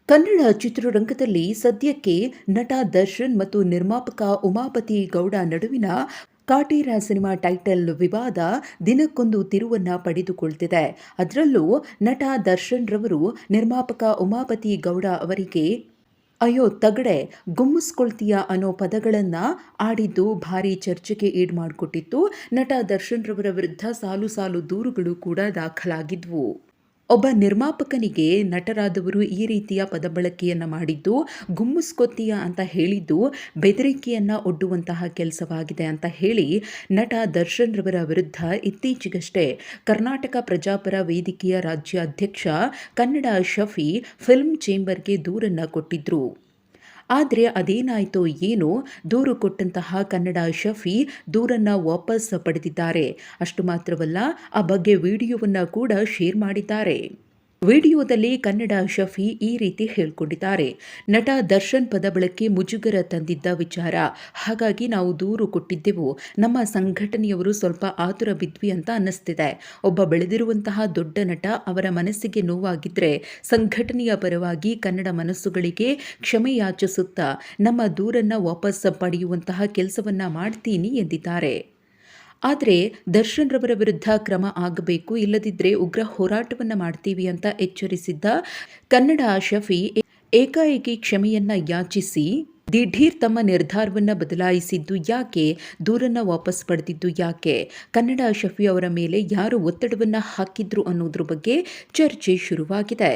ಕನ್ನಡ ಚಿತ್ರರಂಗದಲ್ಲಿ ಸದ್ಯಕ್ಕೆ ನಟ ದರ್ಶನ್ ಮತ್ತು ನಿರ್ಮಾಪಕ ಉಮಾಪತಿ ಗೌಡ ನಡುವಿನ ಕಾಟೇರ ಸಿನಿಮಾ ಟೈಟಲ್ ವಿವಾದ ದಿನಕ್ಕೊಂದು ತಿರುವನ್ನ ಪಡೆದುಕೊಳ್ತಿದೆ. ಅದರಲ್ಲೂ ನಟ ದರ್ಶನ್ ರವರು ನಿರ್ಮಾಪಕ ಉಮಾಪತಿ ಗೌಡ ಅವರಿಗೆ ಅಯ್ಯೋ ತಗಡೆ ಗುಮ್ಮಿಸ್ಕೊಳ್ತೀಯ ಅನ್ನೋ ಪದಗಳನ್ನ ಆಡಿದ್ದು ಭಾರಿ ಚರ್ಚೆಗೆ ಈಡು ಮಾಡಿಕೊಟ್ಟಿತ್ತು. ನಟ ದರ್ಶನ್ ರವರ ವಿರುದ್ಧ ಸಾಲು ಸಾಲು ದೂರುಗಳು ಕೂಡ ದಾಖಲಾಗಿದ್ವು. ಒಬ್ಬ ನಿರ್ಮಾಪಕನಿಗೆ ನಟರಾದವರು ಈ ರೀತಿಯ ಪದಬಳಕೆಯನ್ನು ಮಾಡಿದ್ದು, ಗುಮ್ಮಿಸ್ಕೊತೀಯ ಅಂತ ಹೇಳಿದ್ದು ಬೆದರಿಕೆಯನ್ನು ಒಡ್ಡುವಂತಹ ಕೆಲಸವಾಗಿದೆ ಅಂತ ಹೇಳಿ ನಟ ದರ್ಶನ್ ರವರ ವಿರುದ್ಧ ಇತ್ತೀಚೆಗಷ್ಟೇ ಕರ್ನಾಟಕ ಪ್ರಜಾಪರ ವೇದಿಕೆಯ ರಾಜ್ಯ ಅಧ್ಯಕ್ಷ ಕನ್ನಡ ಶಫಿ ಫಿಲ್ಮ್ ಚೇಂಬರ್ಗೆ ದೂರನ್ನು ಕೊಟ್ಟಿದ್ರು. ಆದರೆ ಅದೇನಾಯಿತೋ ಏನೋ ದೂರು ಕೊಟ್ಟಂತಹ ಕನ್ನಡ ಶಫಿ ದೂರನ್ನು ವಾಪಸ್ ಪಡೆದಿದ್ದಾರೆ. ಅಷ್ಟು ಮಾತ್ರವಲ್ಲ, ಆ ಬಗ್ಗೆ ವಿಡಿಯೋವನ್ನು ಕೂಡ ಶೇರ್ ಮಾಡಿದ್ದಾರೆ. ವಿಡಿಯೋದಲ್ಲಿ ಕನ್ನಡ ಶಫಿ ಈ ರೀತಿ ಹೇಳ್ಕೊಂಡಿದ್ದಾರೆ. ನಟ ದರ್ಶನ್ ಪದ ಬಳಕೆ ಮುಜುಗರ ತಂದಿದ್ದ ವಿಚಾರ, ಹಾಗಾಗಿ ನಾವು ದೂರು ಕೊಟ್ಟಿದ್ದೆವು. ನಮ್ಮ ಸಂಘಟನೆಯವರು ಸ್ವಲ್ಪ ಆತುರ ಬಿದ್ವಿ ಅಂತ ಅನ್ನಿಸ್ತಿದೆ. ಒಬ್ಬ ಬೆಳೆದಿರುವಂತಹ ದೊಡ್ಡ ನಟ, ಅವರ ಮನಸ್ಸಿಗೆ ನೋವಾಗಿದ್ರೆ ಸಂಘಟನೆಯ ಪರವಾಗಿ ಕನ್ನಡ ಮನಸ್ಸುಗಳಿಗೆ ಕ್ಷಮೆ ಯಾಚಿಸುತ್ತಾ ನಮ್ಮ ದೂರನ್ನ ವಾಪಸ್ ಪಡೆಯುವಂತಹ ಕೆಲಸವನ್ನ ಮಾಡ್ತೀನಿ ಎಂದಿದ್ದಾರೆ. ಆದರೆ ದರ್ಶನ್ ರವರ ವಿರುದ್ಧ ಕ್ರಮ ಆಗಬೇಕು, ಇಲ್ಲದಿದ್ದರೆ ಉಗ್ರ ಹೋರಾಟವನ್ನು ಮಾಡ್ತೀವಿ ಅಂತ ಎಚ್ಚರಿಸಿದ್ದ ಕನ್ನಡ ಶಫಿ ಏಕಾಏಕಿ ಕ್ಷಮೆಯನ್ನ ಯಾಚಿಸಿ ದಿಢೀರ್ ತಮ್ಮ ನಿರ್ಧಾರವನ್ನು ಬದಲಾಯಿಸಿದ್ದು ಯಾಕೆ? ದೂರನ್ನ ವಾಪಸ್ ಪಡೆದಿದ್ದು ಯಾಕೆ? ಕನ್ನಡ ಶಫಿ ಅವರ ಮೇಲೆ ಯಾರು ಒತ್ತಡವನ್ನು ಹಾಕಿದ್ರು ಅನ್ನೋದ್ರ ಬಗ್ಗೆ ಚರ್ಚೆ ಶುರುವಾಗಿದೆ.